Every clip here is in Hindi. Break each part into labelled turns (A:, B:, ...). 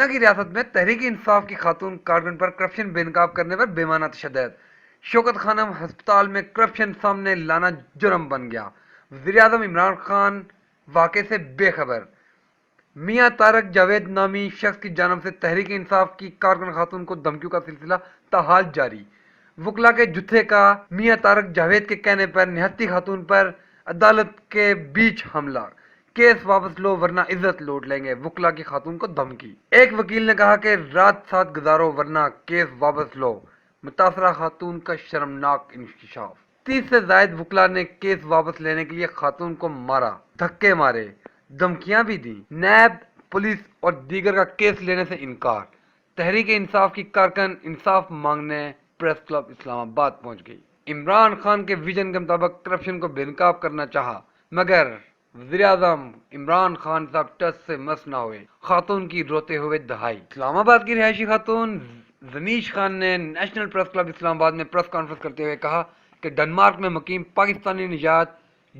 A: हसीना की रियासत में तहरीक इंसाफ की खातून कारकुन पर करप्शन बेनकाब करने पर बेमाना तशद्दुद। शौकत खानम अस्पताल में करप्शन सामने लाना जुर्म बन गया। वज़ीर-ए-आज़म इमरान खान वाक़े से बेखबर। मियां तारक जावेद नामी शख्स की जानिब से तहरीक इंसाफ की कारकुन खातून को धमकियों का सिलसिला ताहाल जारी। वकला के जुत्थे का मियां तारक जावेद के कहने पर निहत्ती खातून पर अदालत के बीच हमला। केस वापस लो वरना इज्जत लूट लेंगे, वकला की खातून को धमकी। एक वकील ने कहा कि रात साथ गुजारो वरना केस वापस लो। मुतासरा खातून का शर्मनाक इंकशाफ। 30 से जायद वकला ने केस वापस लेने के लिए खातून को मारा, धक्के मारे, धमकियां भी दी। नैब, पुलिस और दीगर का केस लेने से इनकार। तहरीक इंसाफ की कारकुन इंसाफ मांगने प्रेस क्लब इस्लामाबाद पहुंच गई। इमरान खान के विजन के मुताबिक करप्शन को बेनकाब करना चाहा, मगर वज़ीर-ए-आज़म इमरान खान साहब टच से मस ना हुए। खातून की रोते हुए दहाई। इस्लामाबाद की रिहायशी खातून जनीश खान ने नेशनल प्रेस क्लब इस्लामाबाद में प्रेस कॉन्फ्रेंस करते हुए कहा कि डेनमार्क में मुकीम पाकिस्तानी निजात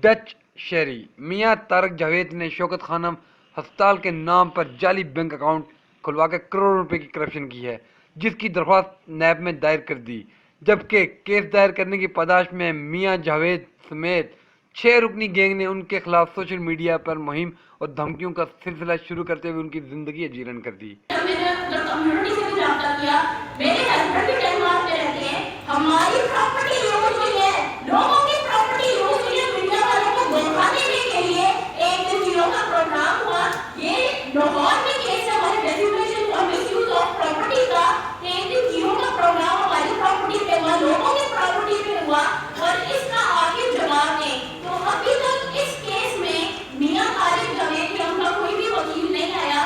A: डच शहरी मियां तारक जावेद ने शौकत खानम अस्पताल के नाम पर जाली बैंक अकाउंट खुलवा के करोड़ों रुपए की करप्शन की है, जिसकी दरख्वास्त नैब में दायर कर दी। जबकि केस दायर करने की पादाश में मियां जावेद समेत 6 रुकनी गैंग ने उनके खिलाफ सोशल मीडिया पर मुहिम और धमकियों का सिलसिला शुरू करते हुए उनकी जिंदगी अजीरन कर दी।
B: मैंने कम्युनिटी से भी रब्ता किया। मेरे हस्बैंड भी डेनमार्क में रहते हैं। हमारी प्रॉपर्टी यूज हुई है, लोगों की प्रॉपर्टी यूज हुई है मीडिया वालों को धोखा देने के लिए। एक दिन जियो का प्रोग्राम हुआ, ये लाहौर में केस है हमारे डेफिमेशन और मिसयूज ऑफ प्रॉपर्टी का। एक दिन जियो का प्रोग्राम हमारी प्रॉपर्टी पे हुआ, लोगों की प्रॉपर्टी पे हुआ और इसका आगे जवाब है। तो अभी तक इस केस में मियां तारिक जावेद का कोई भी वकील नहीं आया।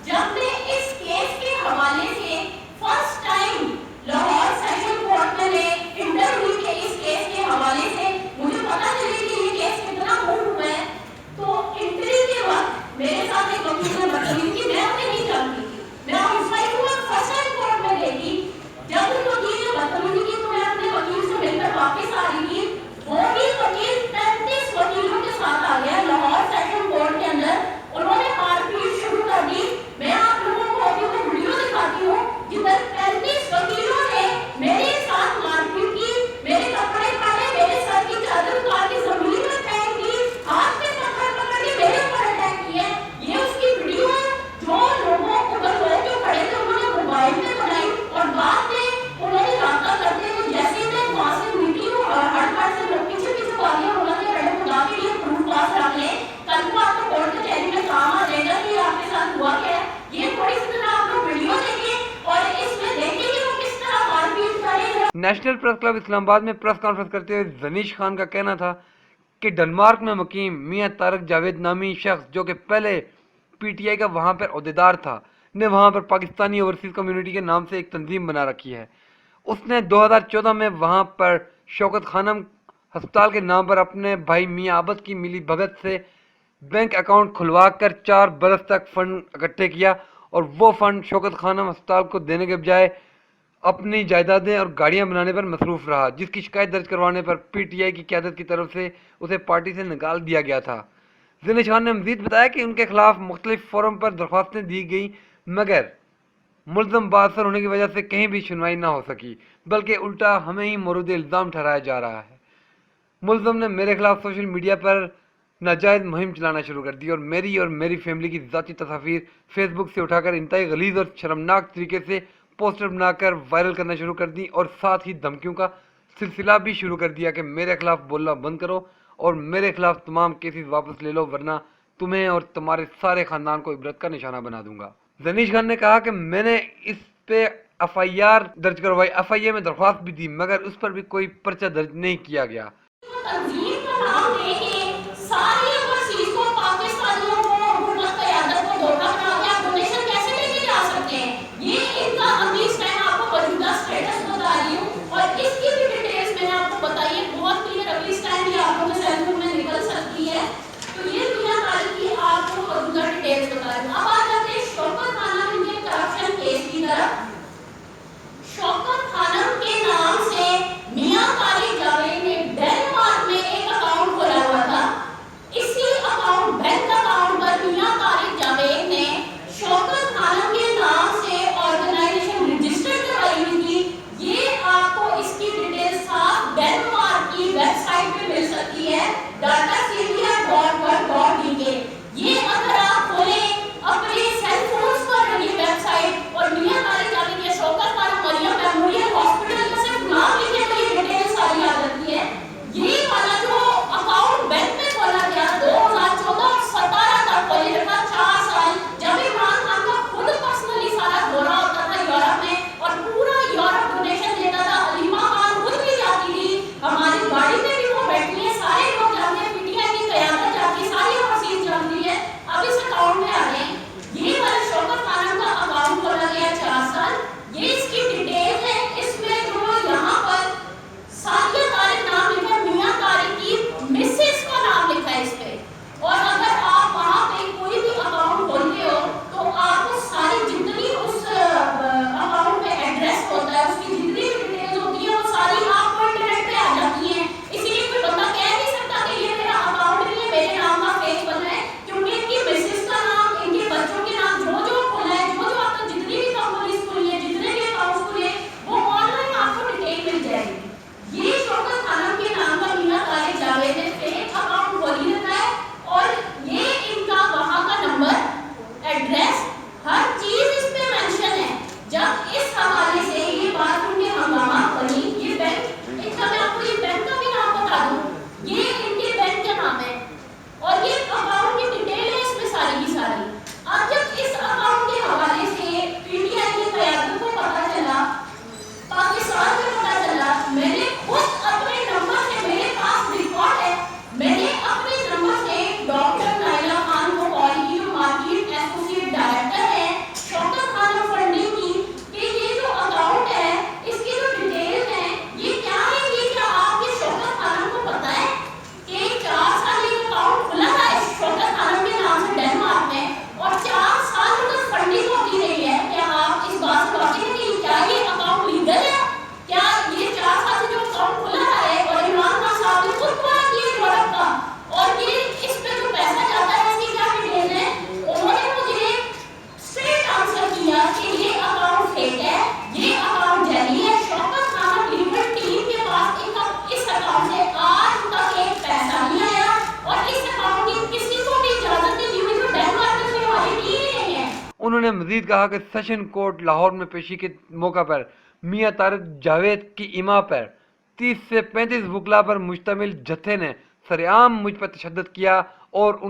B: जब मैं इस केस के हवाले से first time Lahore session court में इंटरव्यू के इस केस के हवाले से मुझे पता चले कि ये केस कितना मूव हुआ है, तो इंटरव्यू के वक्त मेरे साथ एक वकील ने बताया कि मैं उन्हें नहीं जानती थी, मैं उस वाइफ को फर्स्ट टाइम कोर्ट में गई थी। जब उस वकील ने बदतमीजी की तो मैं अपने वकील से मिलकर वापस आ रही थी। वो भी वकील 35 वकीलों के साथ आ गया लाहौर सेशन कोर्ट के अंदर। उन्होंने मारपीट शुरू कर दी। मैं आप लोगों को अभी वो वीडियो दिखाती हूँ जिधर 35 वकीलों ने मेरे साथ मारपीट की, मेरे कपड़े फाड़े, मेरे सर की चादर उतार के जमीन में फेंक दी, हाथ में पत्थर पकड़ के मेरे ऊपर अटैक किए। ये उसकी वीडियो है। जो लोगों ऊपर लोग जो खड़े थे उन्होंने मोबाइल में बनाई और बाद में उन्होंने रास्ता करते हुए जैसे मैं वहां से निकली हूँ हड़बड़ से लोग पीछे पीछे भागे। उन्होंने मैडम खुदा के लिए प्रूफ पास रख ले, कल को आपको कोर्ट कचहरी में काम आ जाएगा कि आपके साथ हुआ क्या है। ये थोड़ी सी तरह आप लोग वीडियो देखिए और इसमें देखिए कि वो किस तरह मारपीट करे।
A: नेशनल प्रेस क्लब इस्लामाबाद में प्रेस कॉन्फ्रेंस करते हुए जनीश खान का कहना था कि डेनमार्क में मुकीम मियां तारक जावेद नामी शख्स जो कि पहले पीटीआई का वहां पर अहदेदार था, ने वहां पर पाकिस्तानी ओवरसीज कम्युनिटी के नाम से एक तंजीम बना रखी है। उसने 2014 में वहां पर शौकत खानम अस्पताल के नाम पर अपने भाई मियां आबद की मिली भगत से बैंक अकाउंट खुलवा कर 4 बरस तक फंड इकट्ठे किया और वो फंड शौकत खानम अस्पताल को देने के बजाय अपनी जायदादें और गाड़ियां बनाने पर मसरूफ रहा, जिसकी शिकायत दर्ज करवाने पर पीटीआई की क़यादत की तरफ से उसे पार्टी से निकाल दिया गया था। ज़नीश खान ने मजीद बताया कि उनके खिलाफ मुख्तलिफ फोरम पर दरख्वास्तें दी गई, मगर मुल्ज़म बाअसर होने की वजह से कहीं भी सुनवाई ना हो सकी, बल्कि उल्टा हमें ही मोरूद इल्ज़ाम ठहराया जा रहा है। मुल्ज़म ने मेरे खिलाफ सोशल मीडिया पर नाजायज़ मुहिम चलाना शुरू कर दी और मेरी फैमिली की ज़ाती तस्वीर फेसबुक से उठाकर इंतहाई गलीज़ और शर्मनाक तरीके से पोस्टर बनाकर वायरल करना शुरू कर दी और साथ ही धमकियों का सिलसिला भी शुरू कर दिया कि मेरे खिलाफ बोलना बंद करो और मेरे खिलाफ तमाम केसेस वापस ले लो वरना तुम्हें और तुम्हारे सारे खानदान को इबरत का निशाना बना दूंगा। जनीश खान ने कहा कि मैंने इस पे एफआईआर दर्ज करवाई, एफआईए में दरख्वास्त भी दी, मगर उस पर भी कोई पर्चा दर्ज नहीं किया गया।
B: तंजीम का नाम देके सारी ओवरसीज को पाकिस्तानियों को हुकूमत क़यादत को धोखा बना के आप डोनेशन कैसे लेके जा सकते हैं? ये इनका अभी मैं आपको मौजूदा स्टेटस बता रही हूँ और इसकी भी डिटेल्स मैंने आपको बताई है बहुत क्लियर। अगली स्टैंड भी आप लोगों के सेल में निकल सकती है। तो ये दुनिया तारीख की आपको मौजूदा डिटेल्स बता रही हूँ। अब आ जाते हैं शौकत खानम के करप्शन केस की तरफ। शौकत खानम के नाम से मियां तारिक जावेद ने डेनमार्क में एक अकाउंट खोला हुआ था। इसी data.cbr.gov.dk। ये अगर आप खोलें अपने सेल फोन्स पर ये वेबसाइट और मियां तारिक जावेद या शौकत खान मरियम मेमोरियल हॉस्पिटल का सिर्फ नाम लिखे तो ये डिटेल सारी आ जाती है। ये वाला जो अकाउंट बैंक में खोला गया 2014 और 17 तक खोले रखा 4 साल, जब इमरान खान का खुद पर्सनली सारा दौरा होता था यूरोप में और पूरा यूरोप डोनेशन देता था। अलीमा खान खुद भी जाती थी, हमारी गाड़ी में भी वो बैठी है, सारे लोग जानते हैं, पीटीआई की क़यादत जाती है, सारी ओवरसीज जानती है। अब इस अकाउंट में आ गए, ये वाला शौकत खानम का अकाउंट खोला गया 4 साल। ये इसकी डिटेल है, इसमें जो यहाँ पर सादिया तारिक नाम लिखा है, मियां तारिक की मिसेस का नाम लिखा है इस पे। और अगर आप वहाँ पे कोई भी अकाउंट खोलते हो तो आपको सारी जितनी उस अकाउंट पे एड्रेस होता है, उसकी जितनी भी डिटेल्स होती है वो सारी आपको इंटरनेट पे आ जाती हैं। इसीलिए कोई बंदा कह नहीं सकता कि ये मेरा अकाउंट नहीं है, मेरे नाम का फेक बना है, क्योंकि इनकी मिसेस का नाम, इनके बच्चों के नाम जो जो खोला है, जो जो आपने जितनी भी कंपनीज खुली है, जितने भी अकाउंट्स खुले, वो ऑनलाइन आपको डिटेल मिल जाएगी। ये शौकत खानम के नाम का मियां तारिक जावेद ने फेक अकाउंट खोली रखा है और ये इनका वहां का नंबर, एड्रेस, हर चीज इस पे मेंशन है। जब इस हवाले से ये बात उनके हंगामा बनी, ये बैंक, इनका मैं आपको ये बैंक का भी नाम बता दूं, ये इनके बैंक का नाम है और ये अकाउंट की डिटेल है इसमें सारी की सारी। अब जब इस अकाउंट के हवाले से पीटीआई की क़यादत को पता चला, पाकिस्तान में पता चला, मैंने खुद अपने नंबर से, मेरे पास रिकॉर्ड है, मैंने अपने नंबर से डॉक्टर नाइला खान को कॉल की, जो मार्केट एसोसिएट डायरेक्टर है शौकत खानम फंडिंग की, कि ये जो अकाउंट है इसकी जो डिटेल है ये क्या है, ये क्या आपके शौकत खानम को पता है कि 4 साल ये अकाउंट खुला था इस शौकत खानम के नाम से डेनमार्क में और 4 साल तक फंडिंग होती रही है? क्या आप इस बात से वाकिफ हैं कि क्या ये अकाउंट लीगल है? क्या ये 4 साल से जो अकाउंट खुला है और इमरान खान साहब ने खुद खुला किया यूरोप का, और ये इस पे जो पैसा जाता है इसकी क्या डिटेल है? उन्होंने मुझे स्ट्रेट आंसर किया कि ये अकाउंट फेक है, ये अकाउंट जाली है। शौकत खानम लीगल टीम के पास इस अकाउंट से आज तक एक पैसा नहीं आया और इस अकाउंट की किसी को भी इजाजत नहीं दी हुई, जो डेनमार्क में हमारी टीम नहीं है।
A: उन्होंने मजीद कहा कि सेशन कोर्ट लाहौर में पेशी के मौका पर मियां तारिक जावेद की इमा पर 30 से 35 वकला पर मुश्तमिल जत्थे ने सरेआम मुझ पर तशद्दुद किया और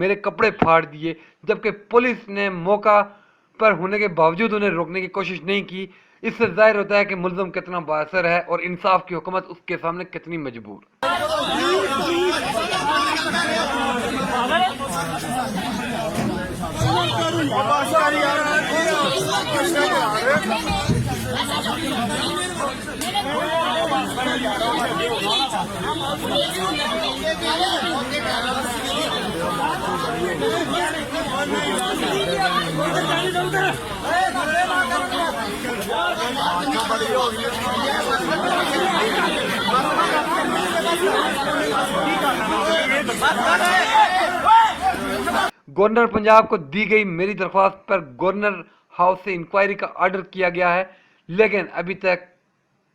A: मेरे कपड़े फाड़ दिए, जबकि पुलिस ने मौका पर होने के बावजूद उन्हें रोकने की कोशिश नहीं की। इससे जाहिर होता है कि मुल्ज़िम कितना बाअसर है और इंसाफ की हुकूमत उसके सामने कितनी मजबूर। गवर्नर पंजाब को दी गई मेरी दरख्वास्त पर गवर्नर हाउस से इंक्वायरी का ऑर्डर किया गया है, लेकिन अभी तक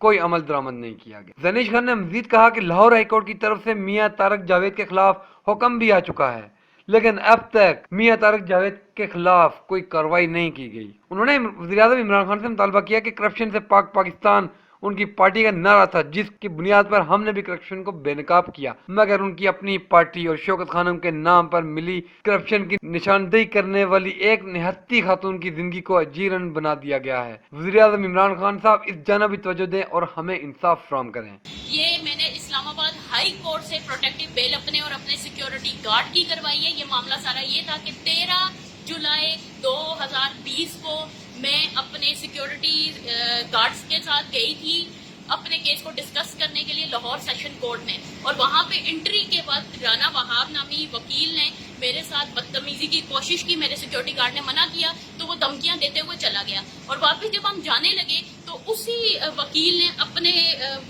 A: कोई अमल दरामद नहीं किया गया। जनीश खान ने मजीद कहा कि लाहौर हाईकोर्ट की तरफ से मियां तारिक जावेद के खिलाफ हुक्म भी आ चुका है, लेकिन अब तक मियां तारिक जावेद के खिलाफ कोई कार्रवाई नहीं की गई। उन्होंने वज़ीर-ए-आज़म इमरान खान से मुतालबा किया कि करप्शन से पाक पाकिस्तान उनकी पार्टी का नारा था, जिसकी बुनियाद पर हमने भी करप्शन को बेनकाब किया, मगर उनकी अपनी पार्टी और शौकत खानम के नाम पर मिली करप्शन की निशानदेही करने वाली एक निहत्ती खातून की जिंदगी को अजीरन बना दिया गया है। वज़ीर-ए-आज़म इमरान खान साहब इस जानब भी तवज्जो दें और हमें इंसाफ फराहम करें।
C: ये मैंने इस्लामाबाद हाई कोर्ट से प्रोटेक्टिव बेल अपने और अपने सिक्योरिटी गार्ड की करवाई है। ये मामला सारा ये था कि 13 जुलाई 2020 को मैं अपने सिक्योरिटी गार्ड्स के साथ गई थी अपने केस को डिस्कस करने के लिए लाहौर सेशन कोर्ट में, और वहाँ पे एंट्री के बाद राना वहाब नामी वकील ने मेरे साथ बदतमीजी की कोशिश की। मेरे सिक्योरिटी गार्ड ने मना किया तो वो धमकियां देते हुए चला गया, और वापस जब हम जाने लगे तो उसी वकील ने अपने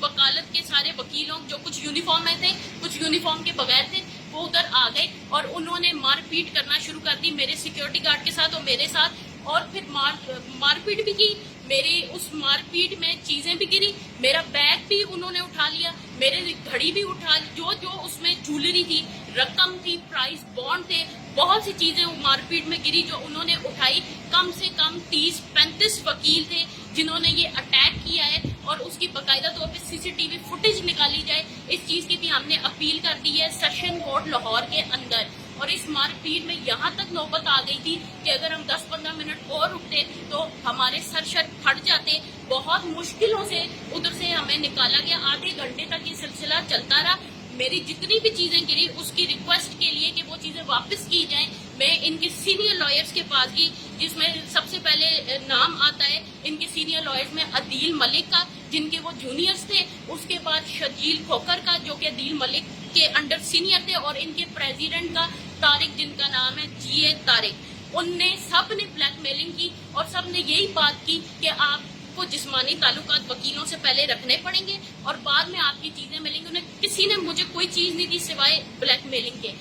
C: वकालत के सारे वकीलों, जो कुछ यूनिफॉर्म में थे कुछ यूनिफॉर्म के बगैर थे, वो उधर आ गए और उन्होंने मारपीट करना शुरू कर दी मेरे सिक्योरिटी गार्ड के साथ और मेरे साथ, और फिर मारपीट भी की। मेरी उस मारपीट में चीजें भी गिरी, मेरा बैग भी उन्होंने उठा लिया, मेरे घड़ी भी उठा ली, जो जो उसमें झूले प्रॉपर्टी थी, रकम थी, प्राइस बॉन्ड थे, बहुत सी चीजें मारपीट में गिरी जो उन्होंने उठाई। कम से कम 30-35 वकील थे जिन्होंने ये अटैक किया है और उसकी बाकायदा तौर पे सीसीटीवी फुटेज निकाली जाए, इस चीज की भी हमने अपील कर दी है सेशन कोर्ट लाहौर के अंदर। और इस मारपीट में यहाँ तक नौबत आ गई थी कि अगर हम 10-15 मिनट और रुकते तो हमारे सर फट जाते। बहुत मुश्किलों से उधर से हमें निकाला गया, आधे घंटे तक ये सिलसिला चलता रहा। मेरी जितनी भी चीजें गिरी उसकी रिक्वेस्ट के लिए कि वो चीजें वापस की जाएं, मैं इनके सीनियर लॉयर्स के पास गई, जिसमें सबसे पहले नाम आता है इनके सीनियर लॉयर्स में अदील मलिक का, जिनके वो जूनियर्स थे, उसके बाद शजील खोकर का जो कि अदील मलिक के अंडर सीनियर थे, और इनके प्रेसिडेंट का तारिक, जिनका नाम है GA तारिक। उनने सब ने ब्लैकमेलिंग की और सब ने यही बात की कि आपको जिस्मानी ताल्लुकात वकीलों से पहले रखने पड़ेंगे और बाद में आपकी चीजें मिलेंगी। उन्हें किसी ने मुझे कोई चीज नहीं दी सिवाय ब्लैकमेलिंग के।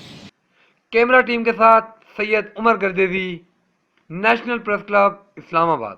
A: कैमरा टीम के साथ सैयद उमर गर्देवी, नेशनल प्रेस क्लब, इस्लामाबाद।